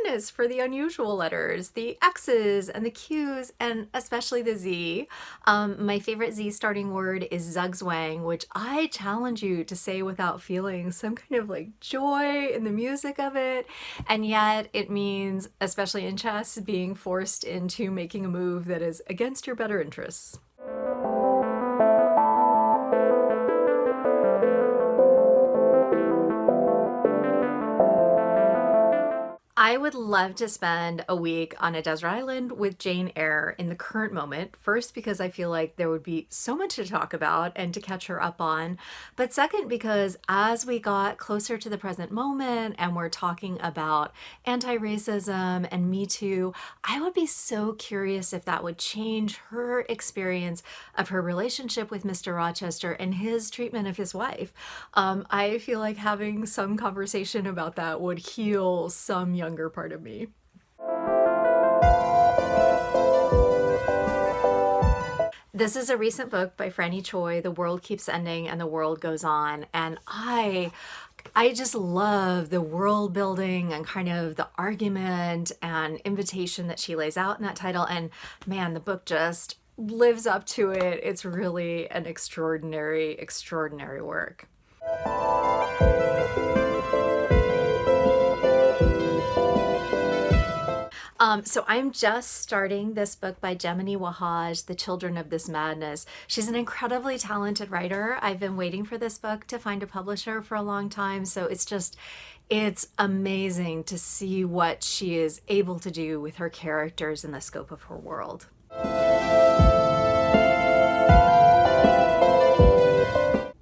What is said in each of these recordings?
is for the unusual letters, the X's and the Q's, and especially the Z. My favorite Z starting word is zugzwang, which I challenge you to say without feeling some kind of like joy in the music of it. And yet it means, especially in chess, being forced into making a move that is against your better interests. I would love to spend a week on a desert island with Jane Eyre in the current moment. First, because I feel like there would be so much to talk about and to catch her up on. But second, because as we got closer to the present moment and we're talking about anti-racism and Me Too, I would be so curious if that would change her experience of her relationship with Mr. Rochester and his treatment of his wife. I feel like having some conversation about that would heal some younger part of me. This is a recent book by Franny Choi, The World Keeps Ending and the World Goes On. And I just love the world building and kind of the argument and invitation that she lays out in that title. And man, the book just lives up to it. It's really an extraordinary, extraordinary work. So I'm just starting this book by Gemini Wahaj, The Children of This Madness. She's an incredibly talented writer. I've been waiting for this book to find a publisher for a long time. So it's amazing to see what she is able to do with her characters and the scope of her world.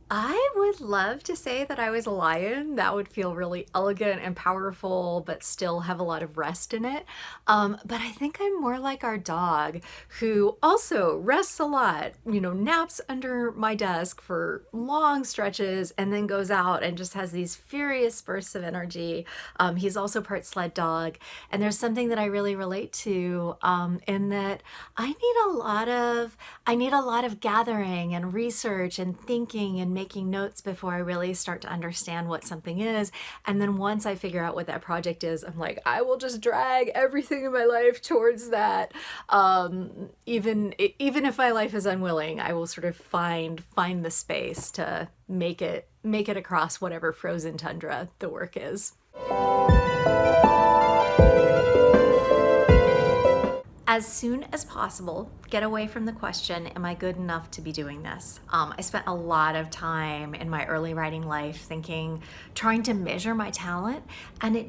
I would love to say that I was a lion. That would feel really elegant and powerful, but still have a lot of rest in it. But I think I'm more like our dog, who also rests a lot, naps under my desk for long stretches and then goes out and just has these furious bursts of energy. He's also part sled dog. And there's something that I really relate to in that I need a lot of gathering and research and thinking and making notes before I really start to understand what something is. And then once I figure out what that project is, I'm like, I will just drag everything in my life towards that. Even if my life is unwilling, I will sort of find the space to make it across whatever frozen tundra the work is. As soon as possible, get away from the question, am I good enough to be doing this? I spent a lot of time in my early writing life trying to measure my talent, and it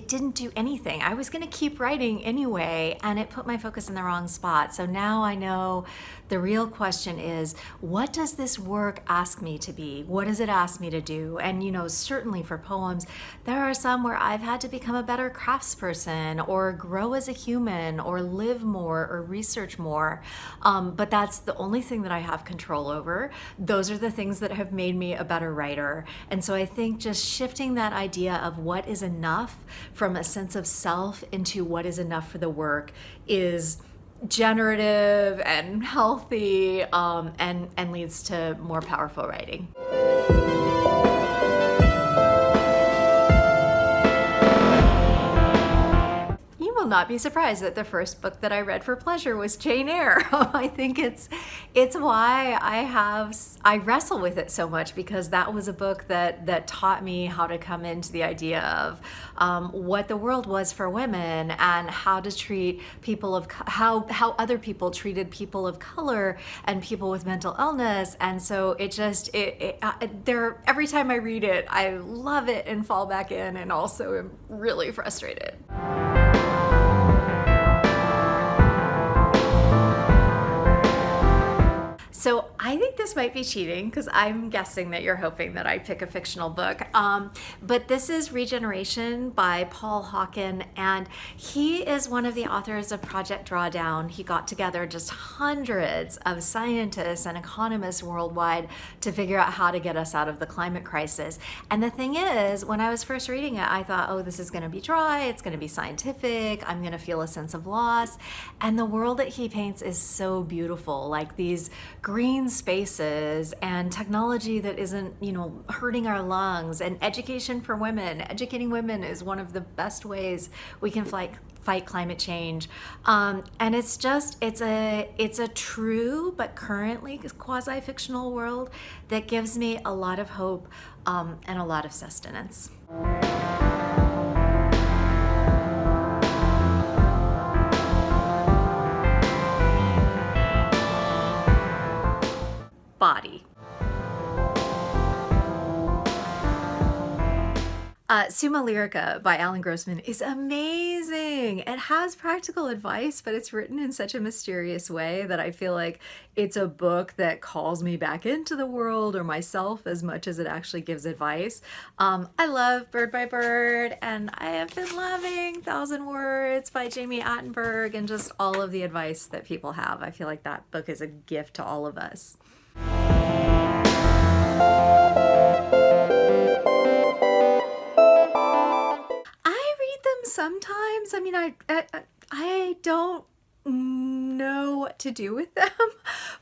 didn't do anything. I was gonna keep writing anyway, and it put my focus in the wrong spot. So now I know the real question is, what does this work ask me to be? What does it ask me to do? And certainly for poems, there are some where I've had to become a better craftsperson or grow as a human or live more or research more. But that's the only thing that I have control over. Those are the things that have made me a better writer. And so I think just shifting that idea of what is enough from a sense of self into what is enough for the work is generative and healthy, and leads to more powerful writing. Will not be surprised that the first book that I read for pleasure was Jane Eyre. I think it's why I wrestle with it so much, because that was a book that taught me how to come into the idea of what the world was for women and how to treat people of how other people treated people of color and people with mental illness. And so every time I read it, I love it and fall back in, and also am really frustrated. So I think this might be cheating, because I'm guessing that you're hoping that I pick a fictional book. But this is Regeneration by Paul Hawken, and he is one of the authors of Project Drawdown. He got together just hundreds of scientists and economists worldwide to figure out how to get us out of the climate crisis. And the thing is, when I was first reading it, I thought, oh, this is going to be dry, it's going to be scientific, I'm going to feel a sense of loss. And the world that he paints is so beautiful, like these green spaces and technology that isn't, hurting our lungs, and education for women. Educating women is one of the best ways we can fight climate change. And it's a true but currently quasi-fictional world that gives me a lot of hope and a lot of sustenance. Body. Summa Lyrica by Alan Grossman is amazing. It has practical advice, but it's written in such a mysterious way that I feel like it's a book that calls me back into the world or myself as much as it actually gives advice. I love Bird by Bird, and I have been loving 1,000 Words by Jamie Attenberg, and just all of the advice that people have. I feel like that book is a gift to all of us. Sometimes, I mean, I don't know what to do with them,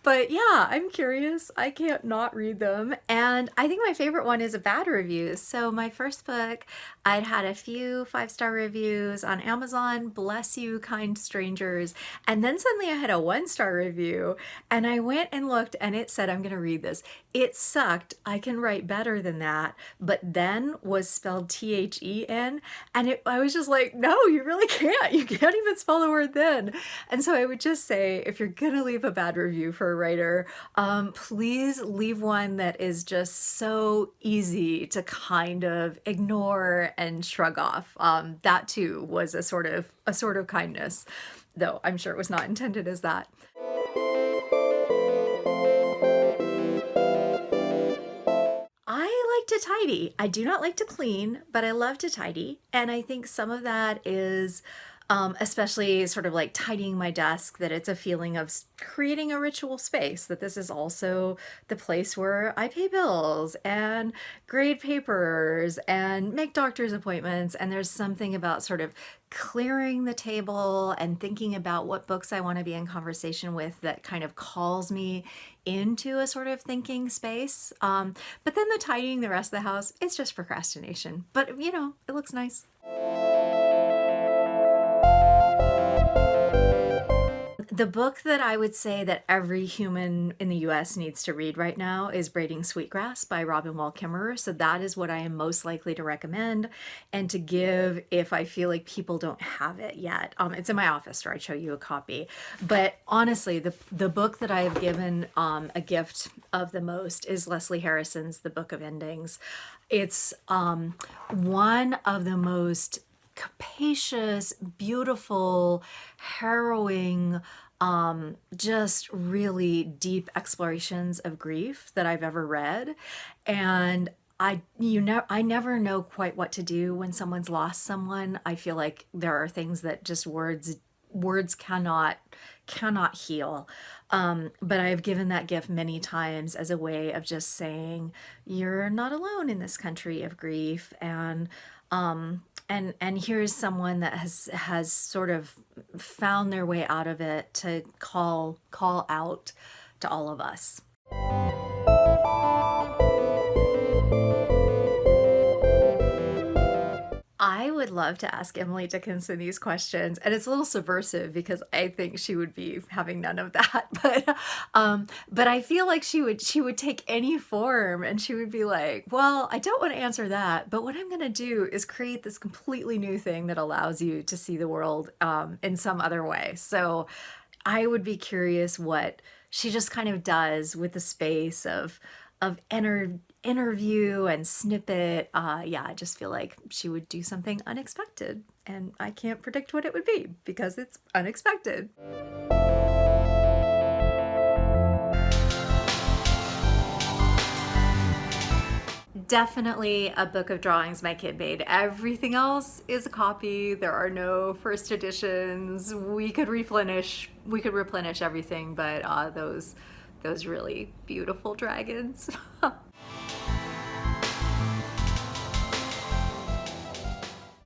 but yeah, I'm curious. I can't not read them. And I think my favorite one is a bad review. So my first book, I'd had a few 5-star reviews on Amazon, bless you, kind strangers. And then suddenly I had a 1-star review, and I went and looked, and it said, I'm going to read this. It sucked. I can write better than that. But then was spelled THEN. And I was just like, no, you really can't. You can't even spell the word then. And so I would just say, if you're going to leave a bad review for a writer, please leave one that is just so easy to kind of ignore and shrug off. That too was a sort of kindness, though I'm sure it was not intended as that. I like to tidy. I do not like to clean, but I love to tidy. And I think some of that is especially sort of like tidying my desk, that it's a feeling of creating a ritual space, that this is also the place where I pay bills and grade papers and make doctor's appointments. And there's something about sort of clearing the table and thinking about what books I want to be in conversation with that kind of calls me into a sort of thinking space. But then the tidying the rest of the house, it's just procrastination. But, it looks nice. The book that I would say that every human in the US needs to read right now is Braiding Sweetgrass by Robin Wall Kimmerer. So that is what I am most likely to recommend and to give if I feel like people don't have it yet. It's in my office, or I'd show you a copy. But honestly, the book that I have given a gift of the most is Leslie Harrison's The Book of Endings. It's one of the most capacious, beautiful, harrowing, just really deep explorations of grief that I've ever read. And I never know quite what to do when someone's lost someone. I feel like there are things that just words cannot heal. But I've given that gift many times as a way of just saying, you're not alone in this country of grief. And here's someone that has sort of found their way out of it to call out to all of us. I would love to ask Emily Dickenson these questions, and it's a little subversive because I think she would be having none of that. But I feel like she would take any form, and she would be like, well, I don't want to answer that, but what I'm going to do is create this completely new thing that allows you to see the world in some other way. So I would be curious what she just kind of does with the space of interview and snippet. I just feel like she would do something unexpected, and I can't predict what it would be because it's unexpected. Definitely a book of drawings my kid made. Everything else is a copy. There are no first editions. We could replenish everything, but those really beautiful dragons.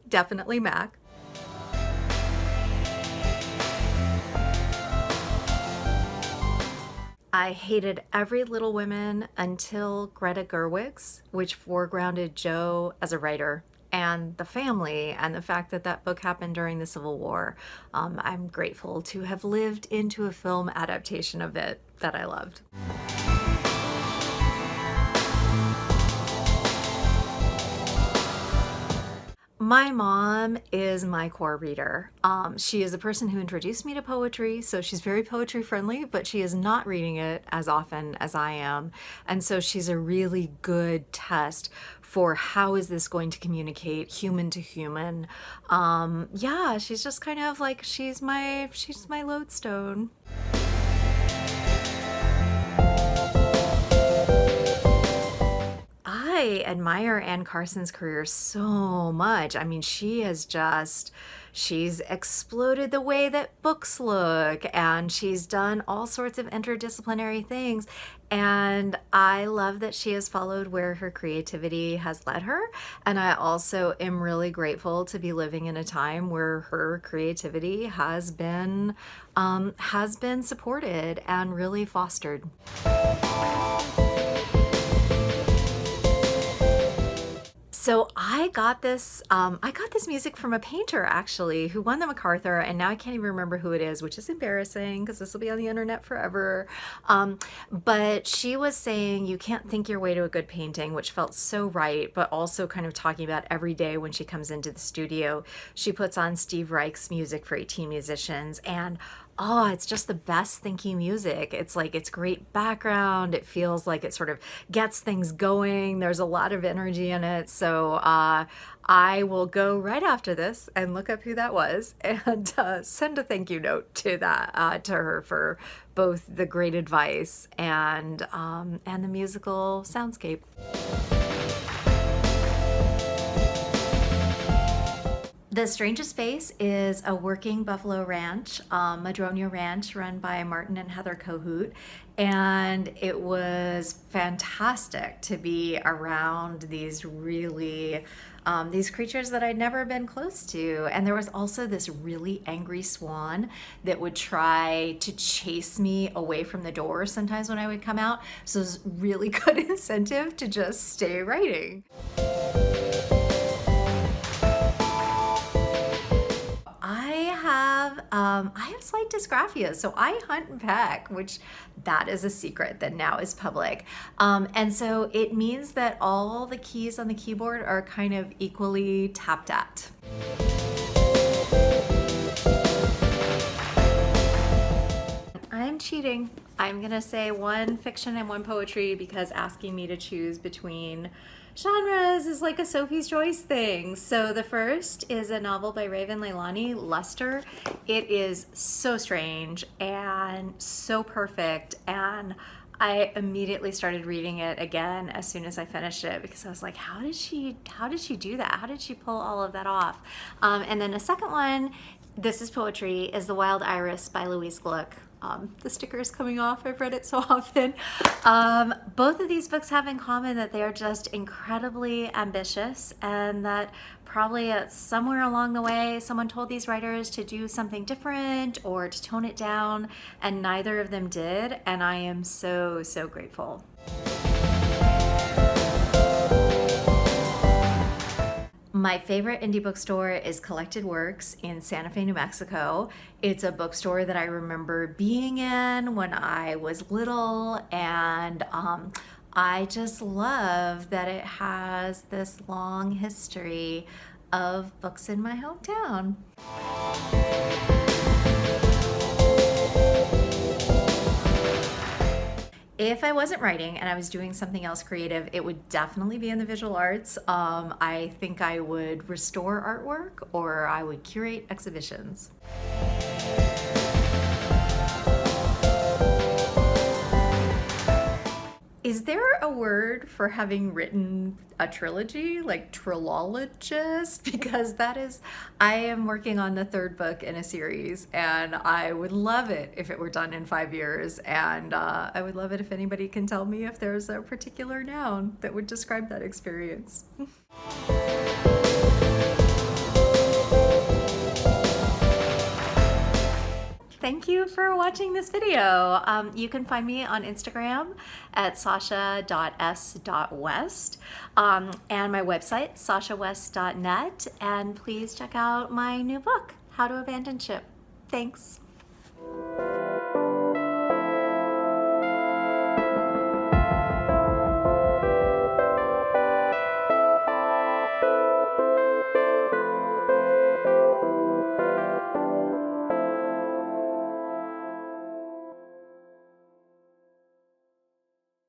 Definitely Mac. I hated every Little Women until Greta Gerwig's, which foregrounded Jo as a writer and the family and the fact that that book happened during the Civil War. I'm grateful to have lived into a film adaptation of it that I loved. My mom is my core reader. She is the person who introduced me to poetry, so she's very poetry friendly, but she is not reading it as often as I am. And so she's a really good test for how is this going to communicate human to human. Yeah, she's just kind of like, she's my lodestone. I admire Anne Carson's career so much. I mean, she's exploded the way that books look, and she's done all sorts of interdisciplinary things. And I love that she has followed where her creativity has led her. And I also am really grateful to be living in a time where her creativity has been supported and really fostered. So I got this music from a painter actually who won the MacArthur, and now I can't even remember who it is, which is embarrassing because this will be on the internet forever. But she was saying you can't think your way to a good painting, which felt so right, but also kind of talking about every day when she comes into the studio, she puts on Steve Reich's music for 18 musicians, and oh, it's just the best thinking music. It's like, it's great background. It feels like it sort of gets things going. There's a lot of energy in it. So I will go right after this and look up who that was and send a thank you note to her for both the great advice and the musical soundscape. The Strangest Space is a working buffalo ranch, Madroño Ranch, run by Martin and Heather Kohut, and it was fantastic to be around these really these creatures that I'd never been close to. And there was also this really angry swan that would try to chase me away from the door sometimes when I would come out. So it was really good incentive to just stay writing. I have slight dysgraphia, so I hunt and peck, which that is a secret that now is public. And so it means that all the keys on the keyboard are kind of equally tapped at. I'm cheating. I'm gonna say one fiction and one poetry because asking me to choose between genres is like a Sophie's Choice thing. So the first is a novel by Raven Leilani, Luster. It is so strange and so perfect, and I immediately started reading it again as soon as I finished it because I was like, how did she do that? How did she pull all of that off? And then a second one, this is poetry, is The Wild Iris by Louise Gluck. The sticker is coming off. I've read it so often. Both of these books have in common that they are just incredibly ambitious, and that probably somewhere along the way someone told these writers to do something different or to tone it down, and neither of them did, and I am so, so grateful. My favorite indie bookstore is Collected Works in Santa Fe, New Mexico. It's a bookstore that I remember being in when I was little, and I just love that it has this long history of books in my hometown. If I wasn't writing and I was doing something else creative, it would definitely be in the visual arts. I think I would restore artwork or I would curate exhibitions. Is there a word for having written a trilogy, like trilologist? Because I am working on the third book in a series, and I would love it if it were done in 5 years. And I would love it if anybody can tell me if there's a particular noun that would describe that experience. thank you for watching this video. You can find me on Instagram at sasha.s.west and my website, sashawest.net. And please check out my new book, How to Abandon Ship. Thanks.